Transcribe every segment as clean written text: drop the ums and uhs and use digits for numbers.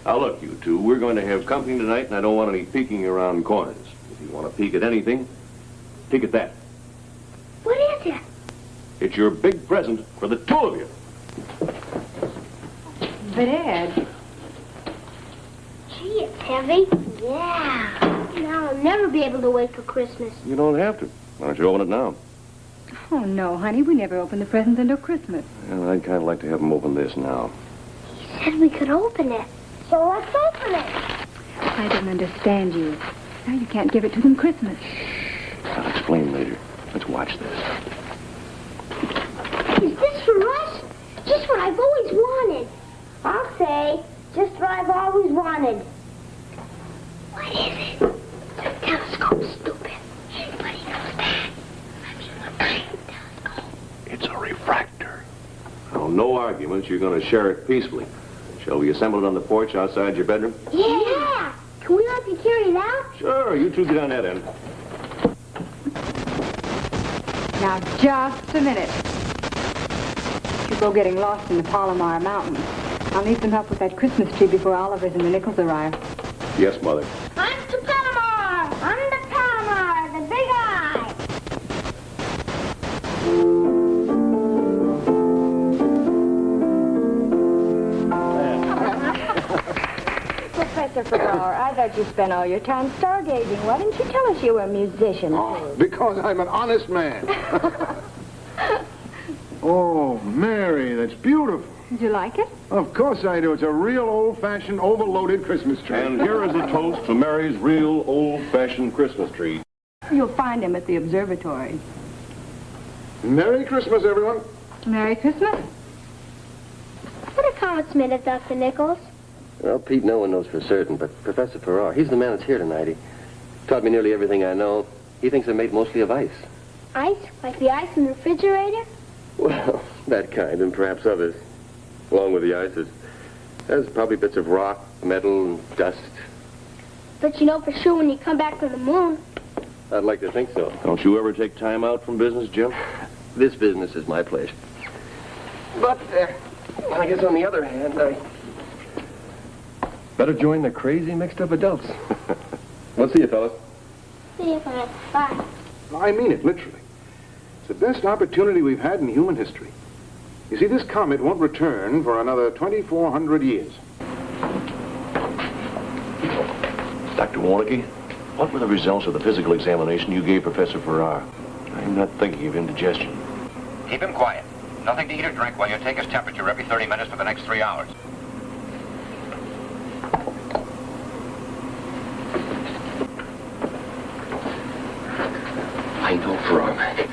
Now, look, you two, we're going to have company tonight, and I don't want any peeking around corners. If you want to peek at anything, peek at that. What is it? It's your big present for the two of you. But, Ed... Gee, it's heavy. Yeah. Now I'll never be able to wait for Christmas. You don't have to. Why don't you open it now? Oh, no, honey, we never open the presents until Christmas. Well, I'd kind of like to have them open this now. He said we could open it. So let's open it. I don't understand you. Now you can't give it to them Christmas. I'll explain later. Let's watch this. Is this for us? Just what I've always wanted. I'll say, just what I've always wanted. What is it? It's a telescope, stupid. Everybody knows that. I mean, what kind of telescope? It's a refractor. Oh, no arguments. You're going to share it peacefully. Shall we assemble it on the porch outside your bedroom? Yeah. Can we let you carry it out? Sure. You two get on that end. Now, just a minute. You go getting lost in the Palomar Mountains. I'll need some help with that Christmas tree before Oliver's and the Nichols arrive. Yes, Mother. I'm to Palomar. I'm to Palomar, the big eye. Professor Farrar, I thought you spent all your time stargazing. Why didn't you tell us you were a musician? Oh, because I'm an honest man. Oh, Mary, that's beautiful. Did you like it? Of course I do. It's a real old-fashioned, overloaded Christmas tree. And here is a toast to Mary's real old-fashioned Christmas tree. You'll find him at the observatory. Merry Christmas, everyone. Merry Christmas. What are comets made of, Dr. Nichols? Well, Pete, no one knows for certain, but Professor Farrar, he's the man that's here tonight. He taught me nearly everything I know. He thinks they're made mostly of ice. Ice? Like the ice in the refrigerator? Well, that kind, and perhaps others. Along with the ices. There's probably bits of rock, metal, and dust. But you know for sure when you come back from the moon. I'd like to think so. Don't you ever take time out from business, Jim? This business is my place. But, I guess on the other hand, I better join the crazy mixed-up adults. We'll see you, fellas. See you, Fred. Bye. I mean it, literally. It's the best opportunity we've had in human history. You see, this comet won't return for another 2,400 years. Dr. Warnicki, what were the results of the physical examination you gave Professor Farrar? I'm not thinking of indigestion. Keep him quiet. Nothing to eat or drink while you take his temperature every 30 minutes for the next 3 hours. I know Farrar, man.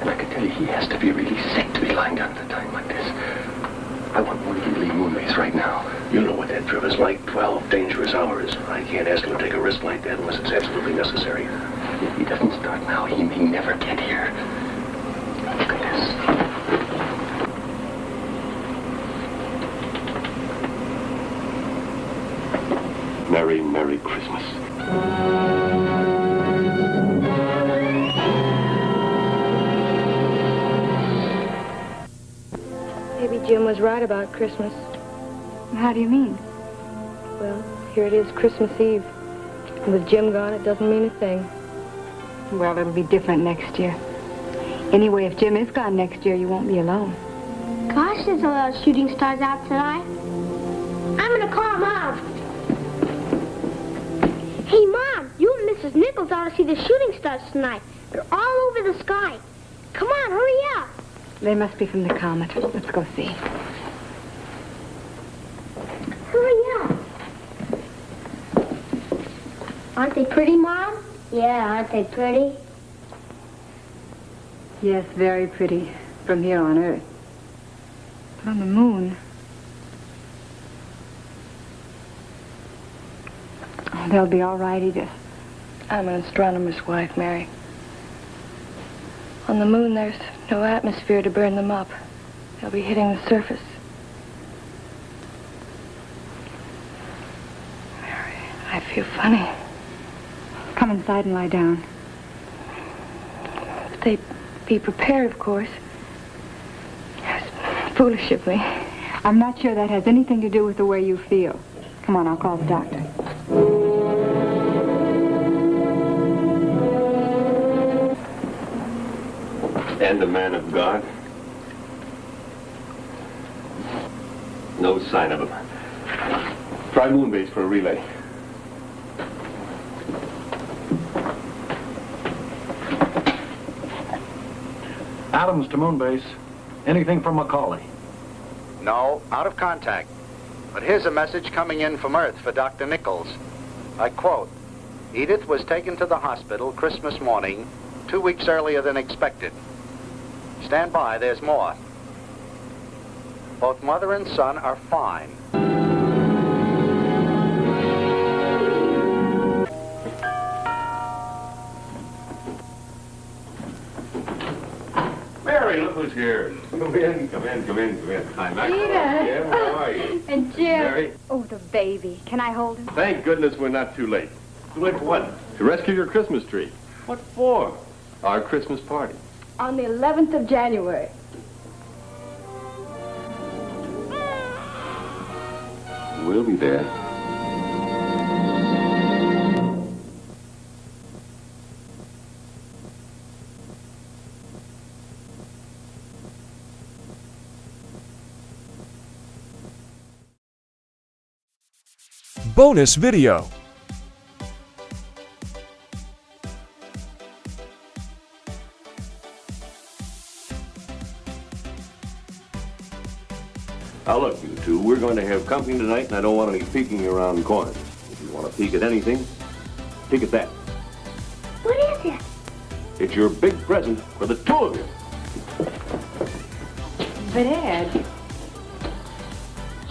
And I can tell you he has to be really sick to be lying down at a time like this. I want Warnicki to leave Moonbase right now. You know what that trip is like, 12 dangerous hours. I can't ask him to take a risk like that unless it's absolutely necessary. If he doesn't start now, he may never get here. Look at this. Merry, Merry Christmas. Maybe Jim was right about Christmas. How do you mean? Well, here it is Christmas Eve. And with Jim gone, it doesn't mean a thing. Well, it'll be different next year. Anyway, if Jim is gone next year, you won't be alone. Gosh, there's a lot of shooting stars out tonight. I'm gonna call Mom. Hey, Mom, you and Mrs. Nichols ought to see the shooting stars tonight. They're all over the sky. Come on, hurry up. They must be from the comet. Let's go see. Hurry up. Aren't they pretty, Mom? Yeah, aren't they pretty? Yes, very pretty. From here on Earth. But on the moon... Oh, they'll be all right, Edith. I'm an astronomer's wife, Mary. On the moon, there's no atmosphere to burn them up. They'll be hitting the surface. Mary, I feel funny. Come inside and lie down. But they'd be prepared, of course. It's foolish of me. I'm not sure that has anything to do with the way you feel. Come on, I'll call the doctor. And the man of God? No sign of him. Try Moonbase for a relay. Adams to Moonbase. Anything from Macaulay? No, out of contact. But here's a message coming in from Earth for Dr. Nichols. I quote, Edith was taken to the hospital Christmas morning, 2 weeks earlier than expected. Stand by, there's more. Both mother and son are fine. Mary, look who's here. Come in, come in, come in, come in. Hi, Max. Yeah, how are you? And Jim. Mary? Oh, the baby. Can I hold him? Thank goodness we're not too late. Too late for what? To rescue your Christmas tree. What for? Our Christmas party. On the 11th of January. We'll be there. Bonus video. Now look, you two, we're going to have company tonight, and I don't want any peeking around corners. If you want to peek at anything, peek at that. What is it? It's your big present for the two of you. But Ed,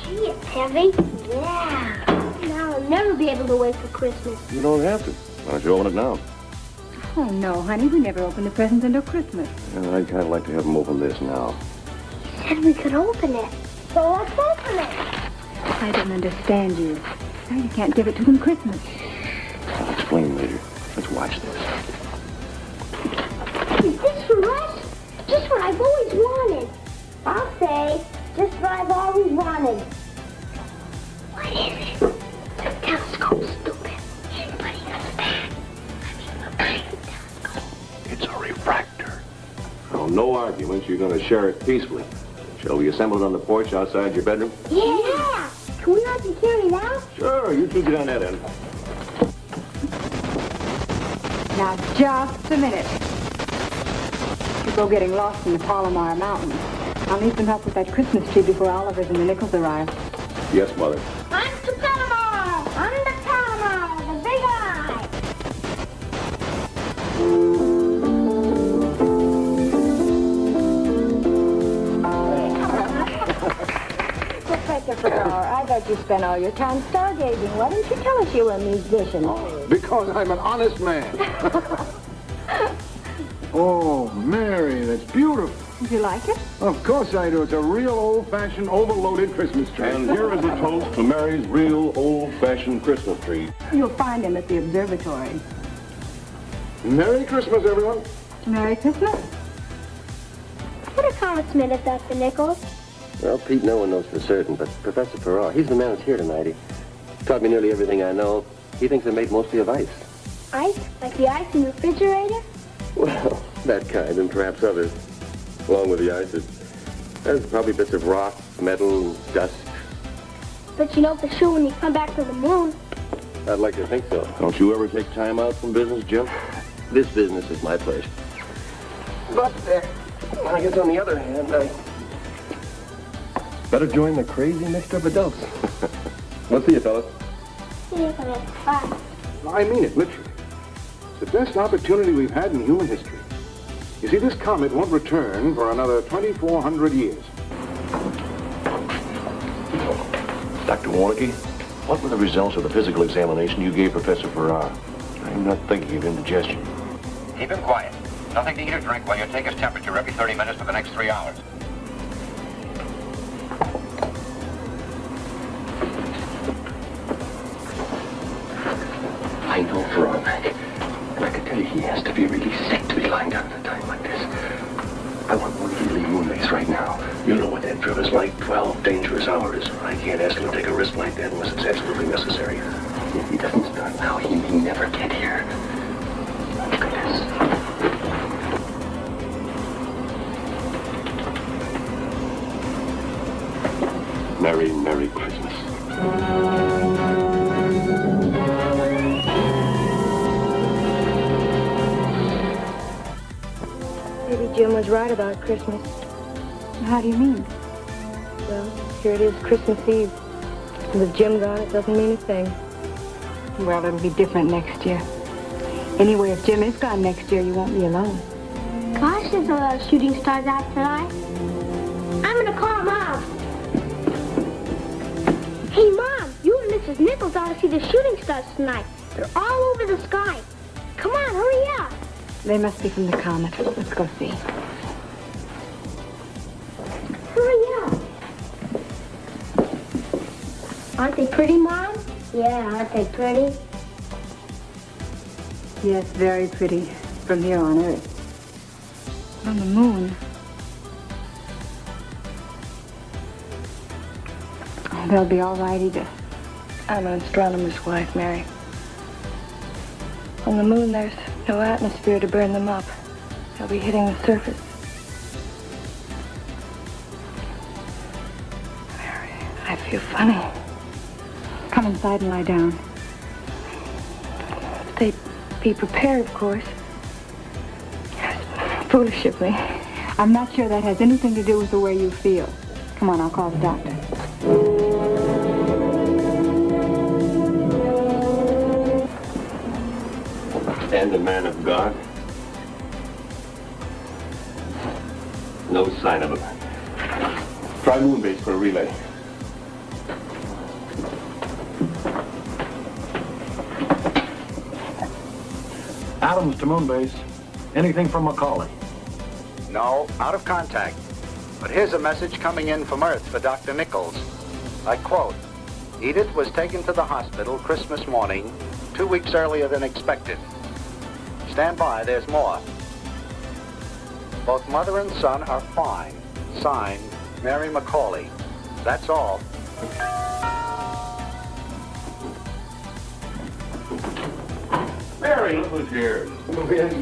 Gee, it's heavy. Yeah. Now I'll never be able to wait for Christmas. You don't have to. Why don't you open it now? oh no, honey, we never open the presents until Christmas. Yeah, I'd kind of like to have them open this now. You said we could open it. So let's open it. I don't understand you. Now you can't give it to them Christmas. I'll explain later. Let's watch this. Is this for us? Just what I've always wanted. I'll say, just what I've always wanted. What is it? The telescope, stupid. But he understand. I mean, the telescope. It's a refractor. Oh, no arguments. You're going to share it peacefully. Shall we assemble it on the porch outside your bedroom? Yeah! Can we not be carried out? Sure, you two get on that end. Now, just a minute. You go getting lost in the Palomar Mountains. I'll need some help with that Christmas tree before Oliver's and the Nichols arrive. Yes, Mother. I'm to Palomar! I'm to Palomar! The big eye! Professor Farrar, I thought you spent all your time stargazing. Why didn't you tell us you were a musician? Because I'm an honest man. Oh, Mary, that's beautiful. Did you like it? Of course I do. It's a real old-fashioned, overloaded Christmas tree. And here is a toast to Mary's real old-fashioned Christmas tree. You'll find him at the observatory. Merry Christmas, everyone. Merry Christmas. What a congressman, Dr. Nichols. Well, Pete, no one knows for certain, but Professor Farrar, he's the man who's here tonight. He taught me nearly everything I know. He thinks they're made mostly of ice. Ice? Like the ice in the refrigerator? Well, that kind, and perhaps others. Along with the ice, there's probably bits of rock, metal, dust. But you know for sure when you come back to the moon. I'd like to think so. Don't you ever take time out from business, Jim? This business is my place. But, I guess on the other hand, I better join the crazy mixture of adults. We'll see you, fellas. See you later. Bye. I mean it, literally. It's the best opportunity we've had in human history. You see, this comet won't return for another 2,400 years. Dr. Warnicki, what were the results of the physical examination you gave Professor Farrar? I'm not thinking of indigestion. Keep him quiet. Nothing to eat or drink while you take his temperature every 30 minutes for the next 3 hours. I know Farrar, Mac. And I can tell you he has to be really sick to be lying down at a time like this. I want one to leave Moonbase right now. You know what that danger of his life 12 dangerous hours. I can't ask him to take a risk like that unless it's absolutely necessary. If he doesn't start now, he may never get here. Look at this. Merry, Merry Christmas. Maybe Jim was right about Christmas. How do you mean? Well, here it is, Christmas Eve. And with Jim gone, it doesn't mean a thing. Well, it'll be different next year. Anyway, if Jim is gone next year, you won't be alone. Gosh, there's a lot of shooting stars out tonight. I'm gonna call Mom. Hey, Mom, you and Mrs. Nichols ought to see the shooting stars tonight. They're all over the sky. Come on, hurry up. They must be from the comet. Let's go see. Hurry up. Aren't they pretty, Mom? Yeah, aren't they pretty? Yes, very pretty from here on Earth. On the moon. Oh, they'll be all right, Edith. I'm an astronomer's wife, Mary. On the moon, there's no atmosphere to burn them up. They'll be hitting the surface. Mary, I feel funny. Come inside and lie down. They'd be prepared, of course. It's foolish of me. I'm not sure that has anything to do with the way you feel. Come on, I'll call the doctor. And the man of God? No sign of him. Try moon base for a relay. Adams to moon base. Anything from Macaulay? No, out of contact. But here's a message coming in from Earth for Dr. Nichols. I quote, Edith was taken to the hospital Christmas morning, 2 weeks earlier than expected. Stand by, there's more. Both mother and son are fine. Signed, Mary Macaulay. That's all. Mary! Who's here? Come in.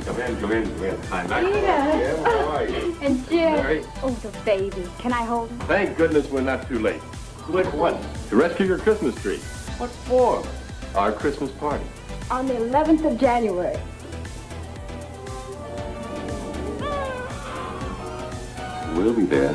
I'm back. Yeah, how are you? And Jim. Mary? Oh, the baby. Can I hold him? Thank goodness we're not too late. Too late for what? To rescue your Christmas tree. What for? Our Christmas party. On the 11th of January. We'll be there.